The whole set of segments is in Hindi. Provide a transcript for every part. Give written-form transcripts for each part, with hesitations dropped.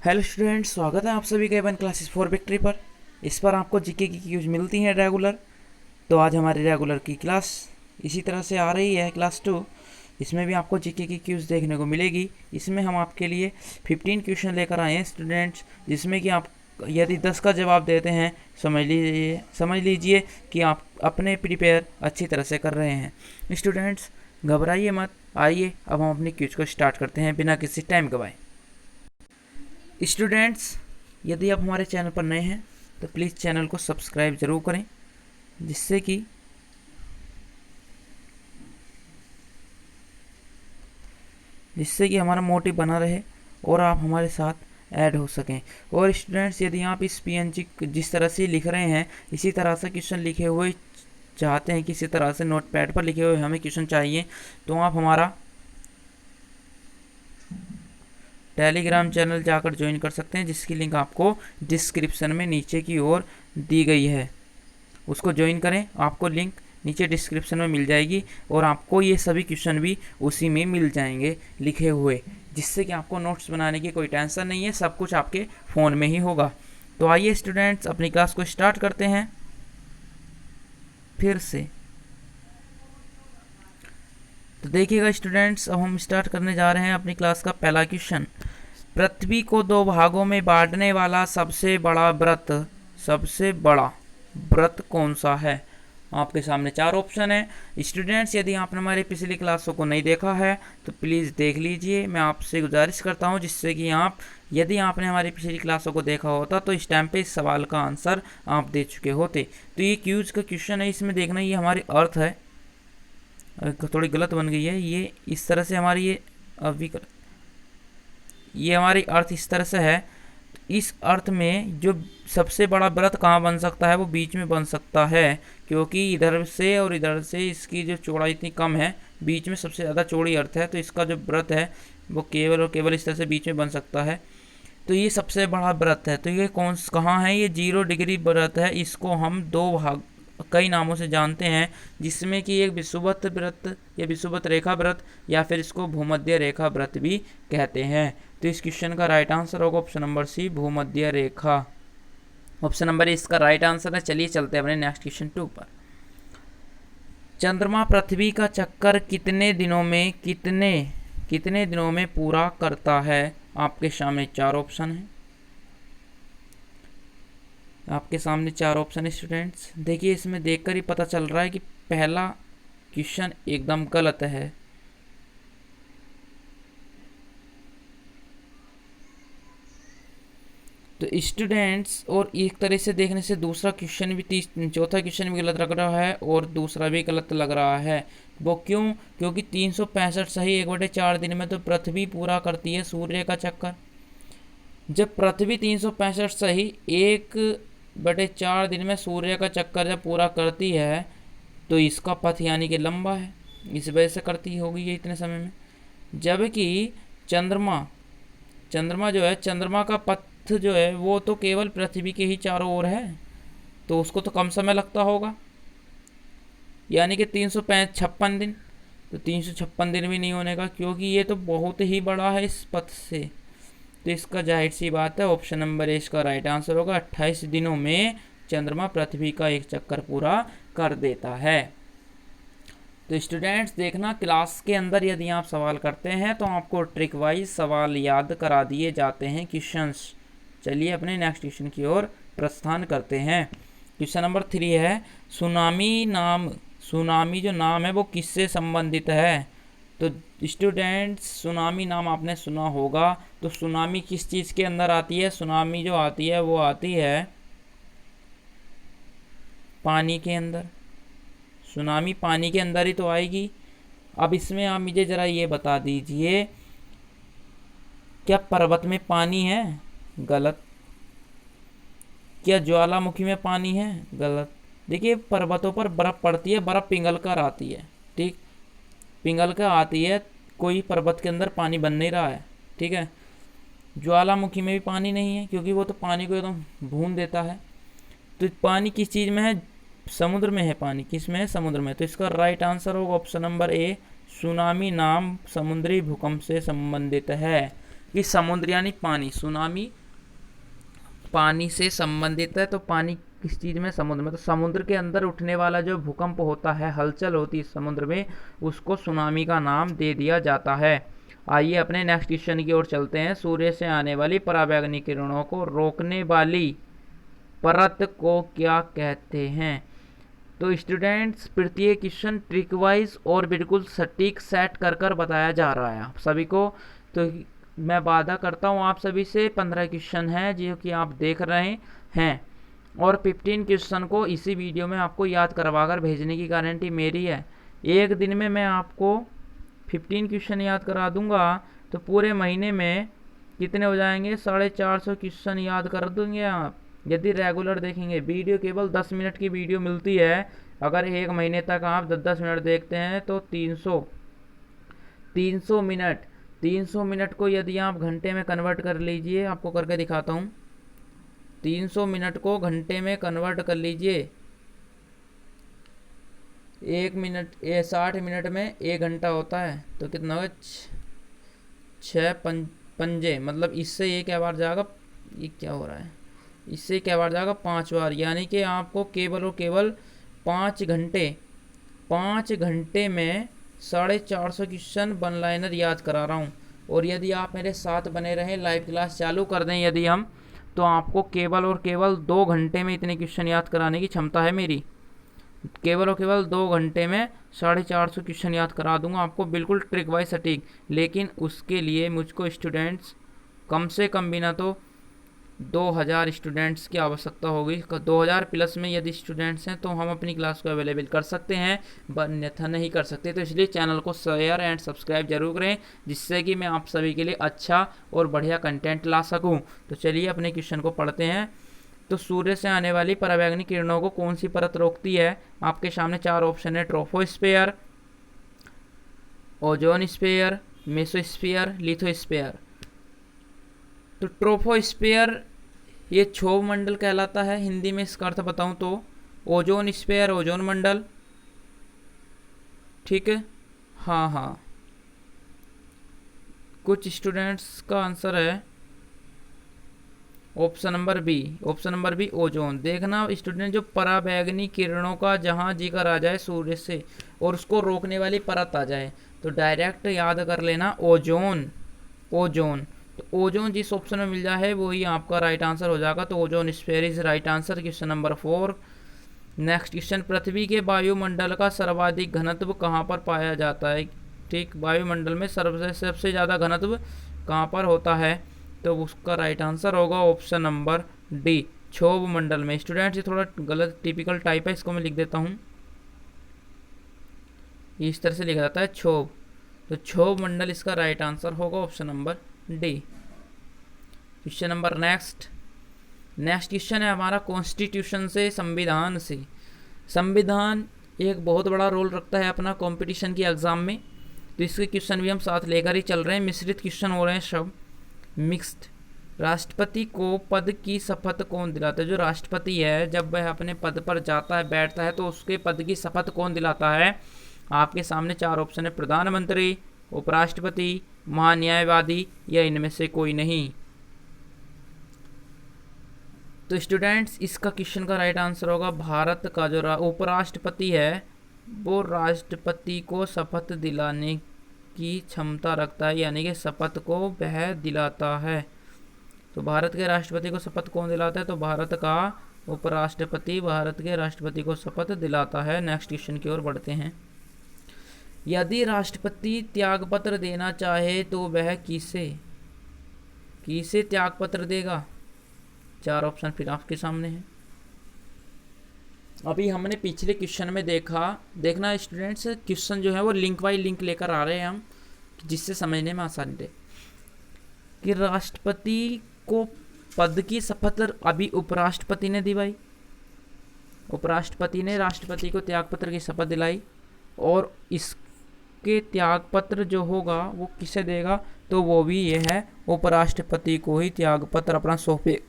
हेलो स्टूडेंट्स, स्वागत है आप सभी का एवन क्लासेस फॉर विक्ट्री पर। इस पर आपको जीके की क्यूज मिलती हैं रेगुलर। तो आज हमारी रेगुलर की क्लास इसी तरह से आ रही है, क्लास 2। इसमें भी आपको जीके की क्यूज देखने को मिलेगी। इसमें हम आपके लिए 15 क्वेश्चन लेकर आए हैं स्टूडेंट्स, जिसमें कि आप यदि 10 का जवाब देते हैं समझ लीजिए कि आप अपने प्रिपेयर अच्छी तरह से कर रहे हैं। स्टूडेंट्स, घबराइए मत। आइए अब हम अपनी क्यूज को स्टार्ट करते हैं बिना किसी टाइम गवाए। स्टूडेंट्स, यदि आप हमारे चैनल पर नए हैं तो प्लीज़ चैनल को सब्सक्राइब ज़रूर करें, जिससे कि हमारा मोटिव बना रहे और आप हमारे साथ ऐड हो सकें। और स्टूडेंट्स, यदि आप इस पीएनजी जिस तरह से लिख रहे हैं इसी तरह से क्वेश्चन लिखे हुए चाहते हैं, किसी तरह से नोटपैड पर लिखे हुए हमें क्वेश्चन चाहिए, तो आप हमारा टेलीग्राम चैनल जाकर ज्वाइन कर सकते हैं, जिसकी लिंक आपको डिस्क्रिप्शन में नीचे की ओर दी गई है। उसको ज्वाइन करें, आपको लिंक नीचे डिस्क्रिप्शन में मिल जाएगी और आपको ये सभी क्वेश्चन भी उसी में मिल जाएंगे लिखे हुए, जिससे कि आपको नोट्स बनाने की कोई टेंशन नहीं है, सब कुछ आपके फ़ोन में ही होगा। तो आइए स्टूडेंट्स, अपनी क्लास को स्टार्ट करते हैं फिर से। तो देखिएगा स्टूडेंट्स, अब हम स्टार्ट करने जा रहे हैं अपनी क्लास का पहला क्वेश्चन। पृथ्वी को 2 भागों में बांटने वाला सबसे बड़ा व्रत कौन सा है? आपके सामने 4 ऑप्शन है। स्टूडेंट्स, यदि आपने हमारी पिछली क्लासों को नहीं देखा है तो प्लीज़ देख लीजिए, मैं आपसे गुजारिश करता हूं, जिससे कि यदि आपने हमारी पिछली क्लासों को देखा होता तो इस टाइम पे इस सवाल का आंसर आप दे चुके होते। तो ये क्यूज का क्वेश्चन है, इसमें देखना ये हमारी अर्थ है, थोड़ी गलत बन गई है ये, इस तरह से हमारी ये हमारी अर्थ इस तरह से है। इस अर्थ में जो सबसे बड़ा व्रत कहाँ बन सकता है, वो बीच में बन सकता है, क्योंकि इधर से और इधर से इसकी जो चौड़ाई इतनी कम है, बीच में सबसे ज़्यादा चौड़ी अर्थ है, तो इसका जो व्रत है वो केवल और केवल इस तरह से बीच में बन सकता है। तो ये सबसे बड़ा व्रत है। तो ये कहाँ है? ये 0 डिग्री व्रत है। इसको हम कई नामों से जानते हैं, जिसमें कि एक विषुवत व्रत या विषुवत रेखा व्रत, या फिर इसको भूमध्य रेखा व्रत भी कहते हैं। तो इस क्वेश्चन का राइट आंसर होगा ऑप्शन नंबर सी, भूमध्य रेखा। ऑप्शन नंबर इसका राइट आंसर है। चलिए चलते हैं अपने नेक्स्ट क्वेश्चन 2 पर। चंद्रमा पृथ्वी का चक्कर कितने दिनों में पूरा करता है? आपके सामने 4 ऑप्शन है। आपके सामने 4 ऑप्शन है स्टूडेंट्स। देखिए, इसमें देखकर ही पता चल रहा है कि पहला क्वेश्चन एकदम गलत है। तो स्टूडेंट्स, और एक तरह से देखने से दूसरा क्वेश्चन भी चौथा क्वेश्चन भी गलत लग रहा है और दूसरा भी गलत लग रहा है। वो क्यों? क्योंकि 365 सही 1/4 दिन में तो पृथ्वी पूरा करती है सूर्य का चक्कर। जब पृथ्वी 365 सही 1/4 दिन में सूर्य का चक्कर जब पूरा करती है, तो इसका पथ यानी कि लंबा है, इस वजह से करती होगी ये इतने समय में। जबकि चंद्रमा जो है, चंद्रमा का पथ जो है वो तो केवल पृथ्वी के ही चारों ओर है, तो उसको तो कम समय लगता होगा, यानी कि 356 दिन। तो 356 दिन भी नहीं होने का, क्योंकि ये तो बहुत ही बड़ा है इस पथ से। तो इसका जाहिर सी बात है, ऑप्शन नंबर ए इसका राइट आंसर होगा। 28 दिनों में चंद्रमा पृथ्वी का एक चक्कर पूरा कर देता है। तो स्टूडेंट्स, देखना, क्लास के अंदर यदि आप सवाल करते हैं तो आपको ट्रिक वाइज सवाल याद करा दिए जाते हैं क्वेश्चंस। चलिए अपने नेक्स्ट क्वेश्चन की ओर प्रस्थान करते हैं। क्वेश्चन नंबर 3 है, सुनामी जो नाम है वो किससे संबंधित है? तो स्टूडेंट्स, सुनामी नाम आपने सुना होगा। तो सुनामी किस चीज़ के अंदर आती है? सुनामी जो आती है वो आती है पानी के अंदर। सुनामी पानी के अंदर ही तो आएगी। अब इसमें आप मुझे ज़रा ये बता दीजिए, क्या पर्वत में पानी है? गलत। क्या ज्वालामुखी में पानी है? गलत। देखिए, पर्वतों पर बर्फ़ पड़ती है, बर्फ़ पिघल कर आती है, ठीक, पिघल कर आती है, कोई पर्वत के अंदर पानी बन नहीं रहा है, ठीक है। ज्वालामुखी में भी पानी नहीं है, क्योंकि वो तो पानी को एकदम भून देता है। तो पानी किस चीज़ में है? समुद्र में है पानी। किस में है? समुद्र में। तो इसका राइट आंसर होगा ऑप्शन नंबर ए, सुनामी नाम समुद्री भूकंप से संबंधित है। कि समुद्र यानी पानी, सुनामी पानी से संबंधित है। तो पानी किस चीज़ में? समुद्र में। तो समुद्र के अंदर उठने वाला जो भूकंप होता है, हलचल होती है समुद्र में, उसको सुनामी का नाम दे दिया जाता है। आइए अपने नेक्स्ट क्वेश्चन की ओर चलते हैं। सूर्य से आने वाली पराबैंगनी किरणों को रोकने वाली परत को क्या कहते हैं? तो स्टूडेंट्स, प्रत्येक क्वेश्चन ट्रिक वाइज और बिल्कुल सटीक सेट कर कर बताया जा रहा है आप सभी को। तो मैं वादा करता हूँ आप सभी से 15 क्वेश्चन हैं जो कि आप देख रहे हैं, और 15 क्वेश्चन को इसी वीडियो में आपको याद करवा कर भेजने की गारंटी मेरी है। एक दिन में मैं आपको 15 क्वेश्चन याद करा दूंगा, तो पूरे महीने में कितने हो जाएंगे? 450 क्वेश्चन याद कर देंगे आप, यदि रेगुलर देखेंगे। वीडियो केवल 10 मिनट की वीडियो मिलती है, अगर एक महीने तक आप 10-10 मिनट देखते हैं तो 300 मिनट, 300 मिनट को यदि आप घंटे में कन्वर्ट कर लीजिए, आपको करके दिखाता हूँ। 300 मिनट को घंटे में कन्वर्ट कर लीजिए। 60 मिनट में 1 घंटा होता है, तो कितना होगा? 6 पंजे, मतलब इससे ये क्या बार जाएगा? ये क्या हो रहा है? इससे क्या बार जाएगा? 5 बार। यानी कि आपको केवल और केवल 5 घंटे में 450 क्वेश्चन वन लाइनर याद करा रहा हूँ। और यदि आप मेरे साथ बने रहें, लाइव क्लास चालू कर दें यदि हम, तो आपको केवल और केवल 2 घंटे में इतने क्वेश्चन याद कराने की क्षमता है मेरी। केवल और केवल 2 घंटे में 450 क्वेश्चन याद करा दूंगा आपको, बिल्कुल ट्रिक वाइज सटीक। लेकिन उसके लिए मुझको स्टूडेंट्स कम से कम भी ना तो 2000 स्टूडेंट्स की आवश्यकता होगी। 2000 प्लस में यदि स्टूडेंट्स हैं तो हम अपनी क्लास को अवेलेबल कर सकते हैं, अन्यथा नहीं कर सकते। तो इसलिए चैनल को शेयर एंड सब्सक्राइब जरूर करें, जिससे कि मैं आप सभी के लिए अच्छा और बढ़िया कंटेंट ला सकूं। तो चलिए अपने क्वेश्चन को पढ़ते हैं। तो सूर्य से आने वाली पराबैंगनी किरणों को कौन सी परत रोकती है? आपके सामने 4 ऑप्शन है: troposphere, ozone sphere, mesosphere, lithosphere. तो ट्रोपोस्फीयर ये क्षोभ मंडल कहलाता है, हिंदी में इसका अर्थ बताऊं तो। ओजोन स्फीयर ओजोन मंडल, ठीक है। हाँ, कुछ स्टूडेंट्स का आंसर है ऑप्शन नंबर बी ओजोन। देखना स्टूडेंट, जो पराबैंगनी किरणों का जहाँ जिक्र आ जाए सूर्य से और उसको रोकने वाली परत आ जाए, तो डायरेक्ट याद कर लेना ओजोन। तो ओजोन जिस ऑप्शन में मिल जाए वही आपका राइट आंसर हो जाएगा। तो ozone sphere is right answer, question number 4। Next question, पृथ्वी के वायुमंडल का सर्वाधिक घनत्व कहाँ पर पाया जाता है? ठीक, वायुमंडल में सबसे ज़्यादा घनत्व कहाँ पर होता है? तो उसका राइट आंसर होगा ऑप्शन नंबर डी, क्षोभ मंडल में। स्टूडेंट्स, ये थोड़ा गलत टिपिकल टाइप है, इसको मैं लिख देता हूँ। इस तरह से लिखा जाता है क्षोभ, तो क्षोभ मंडल इसका राइट आंसर होगा option number D. Question number next question है हमारा कॉन्स्टिट्यूशन से, संविधान से। संविधान एक बहुत बड़ा रोल रखता है अपना कंपटीशन की एग्जाम में, तो इसके क्वेश्चन भी हम साथ लेकर ही चल रहे हैं। मिश्रित क्वेश्चन हो रहे हैं सब, मिक्स्ड। राष्ट्रपति को पद की शपथ कौन दिलाता है? जो राष्ट्रपति है जब वह अपने पद पर जाता है, बैठता है, तो उसके पद की शपथ कौन दिलाता है? आपके सामने 4 ऑप्शन है: प्रधानमंत्री, उपराष्ट्रपति, महान्यायवादी, या इनमें से कोई नहीं। तो स्टूडेंट्स, इसका क्वेश्चन का राइट आंसर होगा भारत का जो उपराष्ट्रपति है वो राष्ट्रपति को शपथ दिलाने की क्षमता रखता है, यानी कि शपथ को वह दिलाता है। तो भारत के राष्ट्रपति को शपथ कौन दिलाता है? तो भारत का उपराष्ट्रपति भारत के राष्ट्रपति को शपथ दिलाता है। नेक्स्ट क्वेश्चन की ओर बढ़ते हैं। यदि राष्ट्रपति त्यागपत्र देना चाहे तो वह किसे त्यागपत्र देगा? 4 ऑप्शन फिर आपके सामने है। अभी हमने पिछले क्वेश्चन में देखना स्टूडेंट्स, क्वेश्चन जो है वो लिंक बाई लिंक लेकर आ रहे हैं हम, जिससे समझने में आसानी रहे कि राष्ट्रपति को पद की शपथ अभी उपराष्ट्रपति ने दी भाई। उपराष्ट्रपति ने राष्ट्रपति को त्यागपत्र की शपथ दिलाई, और इसके त्यागपत्र जो होगा वो किसे देगा? तो वो भी ये है, उपराष्ट्रपति को ही त्यागपत्र अपना सौंपे।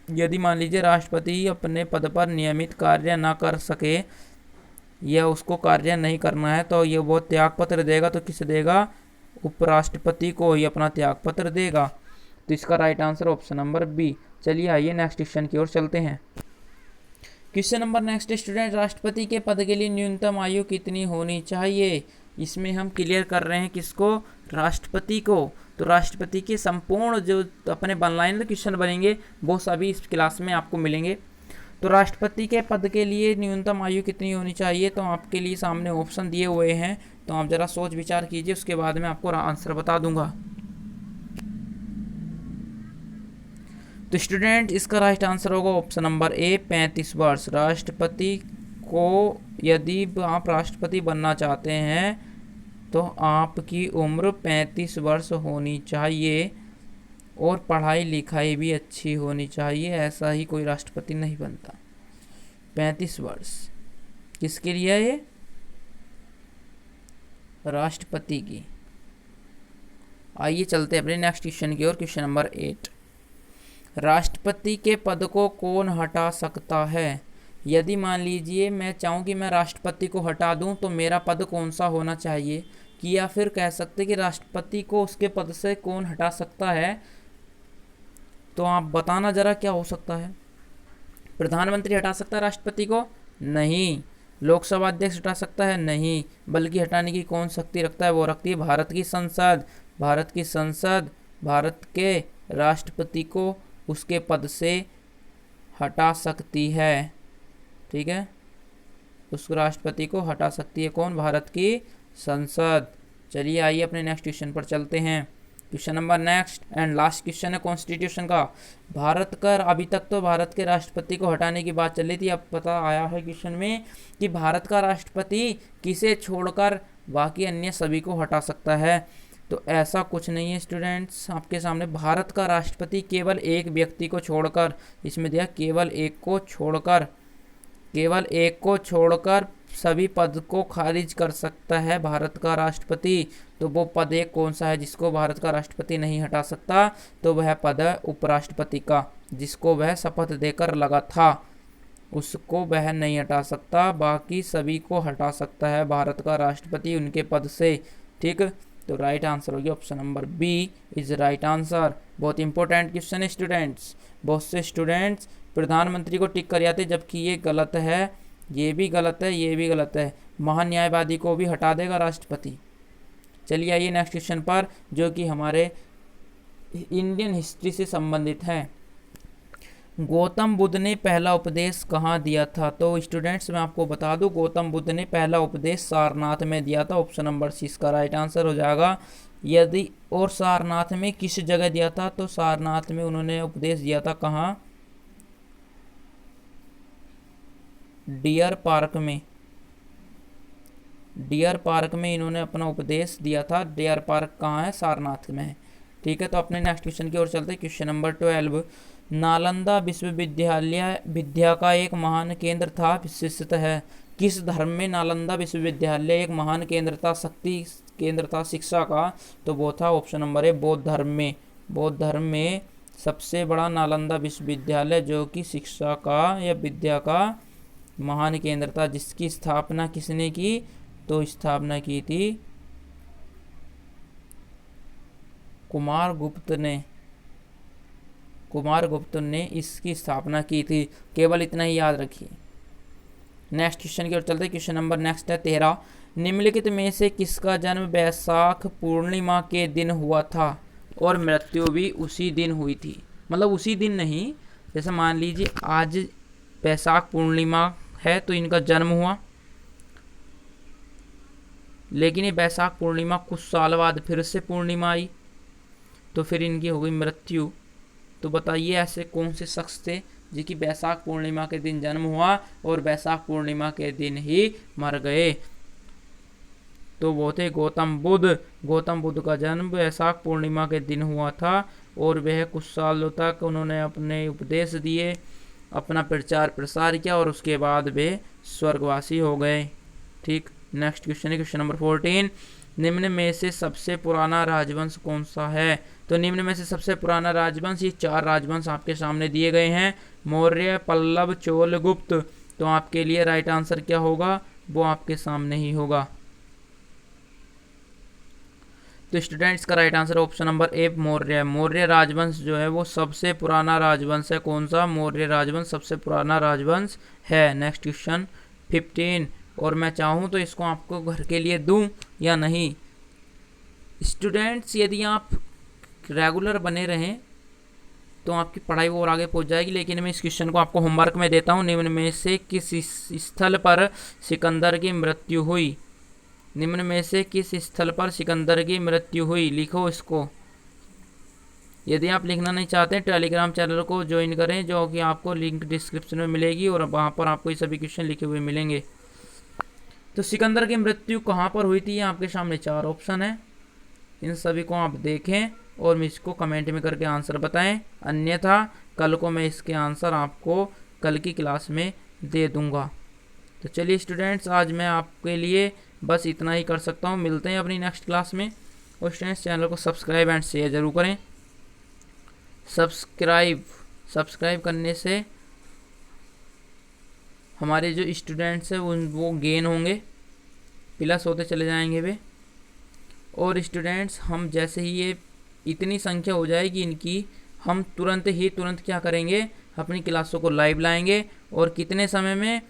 यदि मान लीजिए राष्ट्रपति अपने पद पर नियमित कार्य ना कर सके या उसको कार्य नहीं करना है, तो ये वो त्यागपत्र देगा। तो किसे देगा? उपराष्ट्रपति को ही अपना त्यागपत्र देगा। तो इसका right answer option number B. चलिए आइए नेक्स्ट क्वेश्चन की ओर चलते हैं। क्वेश्चन नंबर नेक्स्ट स्टूडेंट, राष्ट्रपति के पद के लिए न्यूनतम आयु कितनी होनी चाहिए? इसमें हम क्लियर कर रहे हैं किसको? राष्ट्रपति को। तो राष्ट्रपति के संपूर्ण जो अपने वन-लाइनर क्वेश्चन बनेंगे वो सभी इस क्लास में आपको मिलेंगे। तो राष्ट्रपति के पद के लिए न्यूनतम आयु कितनी होनी चाहिए? तो आपके लिए सामने ऑप्शन दिए हुए हैं, तो आप जरा सोच विचार कीजिए, उसके बाद मैं आपको आंसर बता दूंगा। तो स्टूडेंट इसका राइट आंसर होगा ऑप्शन नंबर ए 35 वर्ष। राष्ट्रपति को यदि आप राष्ट्रपति बनना चाहते हैं तो आपकी उम्र 35 वर्ष होनी चाहिए और पढ़ाई लिखाई भी अच्छी होनी चाहिए, ऐसा ही कोई राष्ट्रपति नहीं बनता। 35 वर्ष किसके लिए है ये? राष्ट्रपति की। आइए चलते हैं अपने नेक्स्ट क्वेश्चन की ओर। क्वेश्चन नंबर 8, राष्ट्रपति के पद को कौन हटा सकता है? यदि मान लीजिए मैं चाहूँ कि मैं राष्ट्रपति को हटा दूं तो मेरा पद कौन सा होना चाहिए, कि या फिर कह सकते कि राष्ट्रपति को उसके पद से कौन हटा सकता है? तो आप बताना जरा क्या हो सकता है। प्रधानमंत्री हटा सकता है राष्ट्रपति को? नहीं। लोकसभा अध्यक्ष हटा सकता है? नहीं। बल्कि हटाने की कौन शक्ति रखता है? वो रखती है भारत की संसद। भारत की संसद भारत के राष्ट्रपति को उसके पद से हटा सकती है। ठीक है, उस राष्ट्रपति को हटा सकती है कौन? भारत की संसद। चलिए आइए अपने नेक्स्ट क्वेश्चन पर चलते हैं। Question number next and last question है कॉन्स्टिट्यूशन का। भारत का अभी तक तो भारत के राष्ट्रपति को हटाने की बात चल रही थी, अब पता आया है क्वेश्चन में कि भारत का राष्ट्रपति किसे छोड़कर बाकी अन्य सभी को हटा सकता है। तो ऐसा कुछ नहीं है स्टूडेंट्स, आपके सामने भारत का राष्ट्रपति केवल एक व्यक्ति को छोड़कर, इसमें दिया केवल एक को छोड़कर सभी पद को खारिज कर सकता है भारत का राष्ट्रपति। तो वो पद एक कौन सा है जिसको भारत का राष्ट्रपति नहीं हटा सकता? तो वह पद है उपराष्ट्रपति का, जिसको वह शपथ देकर लगा था, उसको वह नहीं हटा सकता, बाकी सभी को हटा सकता है भारत का राष्ट्रपति उनके पद से। ठीक, तो राइट आंसर हो गया option number B is right answer. बहुत इंपॉर्टेंट क्वेश्चन है स्टूडेंट्स। बहुत से स्टूडेंट्स प्रधानमंत्री को टिक कर जाते, जबकि ये गलत है, ये भी गलत है, ये भी गलत है। महान न्यायवादी को भी हटा देगा राष्ट्रपति। चलिए आइए नेक्स्ट क्वेश्चन पर, जो कि हमारे इंडियन हिस्ट्री से संबंधित है। गौतम बुद्ध ने पहला उपदेश कहाँ दिया था? तो स्टूडेंट्स मैं आपको बता दूं, गौतम बुद्ध ने पहला उपदेश सारनाथ में दिया था। ऑप्शन नंबर सी इसका राइट आंसर हो जाएगा। यदि और सारनाथ में किस जगह दिया था? तो सारनाथ में उन्होंने उपदेश दिया था कहाँ? डियर पार्क में। डियर पार्क में इन्होंने अपना उपदेश दिया था। डियर पार्क कहाँ है? सारनाथ में है। ठीक है, तो अपने नेक्स्ट क्वेश्चन की ओर चलते हैं। क्वेश्चन नंबर 12, नालंदा विश्वविद्यालय विद्या का एक महान केंद्र था, विशिष्ट है। किस धर्म में नालंदा विश्वविद्यालय एक महान केंद्र था, शक्ति केंद्र था शिक्षा का? तो वो था ऑप्शन नंबर ए बौद्ध धर्म में। बौद्ध धर्म में सबसे बड़ा नालंदा विश्वविद्यालय, जो कि शिक्षा का या विद्या का महान केंद्र था, जिसकी स्थापना किसने की? तो स्थापना की थी कुमारगुप्त ने इसकी स्थापना की थी। केवल इतना ही याद रखिए। नेक्स्ट क्वेश्चन की ओर चलते हैं। क्वेश्चन नंबर नेक्स्ट है 13, निम्नलिखित में से किसका जन्म वैशाख पूर्णिमा के दिन हुआ था और मृत्यु भी उसी दिन हुई थी? मतलब उसी दिन नहीं, जैसे मान लीजिए आज वैशाख पूर्णिमा है तो इनका जन्म हुआ, लेकिन ये वैशाख पूर्णिमा कुछ साल बाद फिर से पूर्णिमा आई तो फिर इनकी हो गई मृत्यु। तो बताइए ऐसे कौन से शख्स थे जिनकी वैशाख पूर्णिमा के दिन जन्म हुआ और वैशाख पूर्णिमा के दिन ही मर गए? तो वो थे गौतम बुद्ध। गौतम बुद्ध का जन्म वैशाख पूर्णिमा के दिन हुआ था और वह कुछ सालों तक उन्होंने अपने उपदेश दिए, अपना प्रचार प्रसार किया और उसके बाद वे स्वर्गवासी हो गए। ठीक, नेक्स्ट क्वेश्चन है क्वेश्चन नंबर 14, निम्न में से सबसे पुराना राजवंश कौन सा है? तो निम्न में से सबसे पुराना राजवंश, ये 4 राजवंश आपके सामने दिए गए हैं, मौर्य, पल्लव, चोल, गुप्त। तो आपके लिए राइट आंसर क्या होगा? वो आपके सामने ही होगा। तो स्टूडेंट्स का right answer option number A Maurya है। मौर्य राजवंश जो है वो सबसे पुराना राजवंश है। कौन सा? मौर्य राजवंश सबसे पुराना राजवंश है। नेक्स्ट क्वेश्चन 15, और मैं चाहूँ तो इसको आपको घर के लिए दूं या नहीं। स्टूडेंट्स यदि आप रेगुलर बने रहें तो आपकी पढ़ाई और आगे पहुंच जाएगी, लेकिन मैं इस क्वेश्चन को आपको होमवर्क में देता हूं। निम्न में से किस स्थल पर सिकंदर की मृत्यु हुई? निम्न में से किस स्थल पर सिकंदर की मृत्यु हुई? लिखो इसको। यदि आप लिखना नहीं चाहते टेलीग्राम चैनल को ज्वाइन करें, जो कि आपको लिंक डिस्क्रिप्शन में मिलेगी और वहाँ पर आपको ये सभी क्वेश्चन लिखे हुए मिलेंगे। तो सिकंदर की मृत्यु कहाँ पर हुई थी? ये आपके सामने 4 ऑप्शन है, इन सभी को आप देखें और मुझको कमेंट में करके आंसर बताएं, अन्यथा कल को मैं इसके आंसर आपको कल की क्लास में दे दूंगा। तो चलिए स्टूडेंट्स, आज मैं आपके लिए बस इतना ही कर सकता हूँ। मिलते हैं अपनी नेक्स्ट क्लास में। और स्टूडेंट्स, चैनल को सब्सक्राइब एंड शेयर जरूर करें। सब्सक्राइब करने से हमारे जो स्टूडेंट्स हैं वो गेन होंगे, प्लस होते चले जाएंगे वे। और स्टूडेंट्स, हम जैसे ही ये इतनी संख्या हो जाएगी इनकी, हम तुरंत क्या करेंगे, अपनी क्लासों को लाइव लाएंगे। और कितने समय में?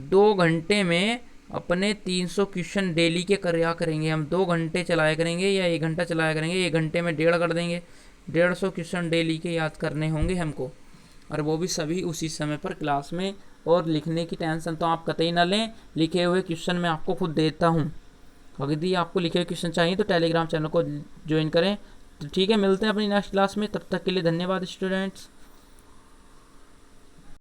2 घंटे में अपने 300 क्वेश्चन डेली के करेंगे हम। 2 घंटे चलाया करेंगे या 1 घंटा चलाया करेंगे। 1 घंटे में 1.5 कर देंगे। 150 क्वेश्चन डेली के याद करने होंगे हमको, और वो भी सभी उसी समय पर क्लास में। और लिखने की टेंशन तो आप कतई ना लें, लिखे हुए क्वेश्चन मैं आपको खुद देता हूँ। यदि आपको लिखे हुए क्वेश्चन चाहिए तो टेलीग्राम चैनल को ज्वाइन करें। तो ठीक है, मिलते हैं अपनी नेक्स्ट क्लास में। तब तक के लिए धन्यवाद स्टूडेंट्स।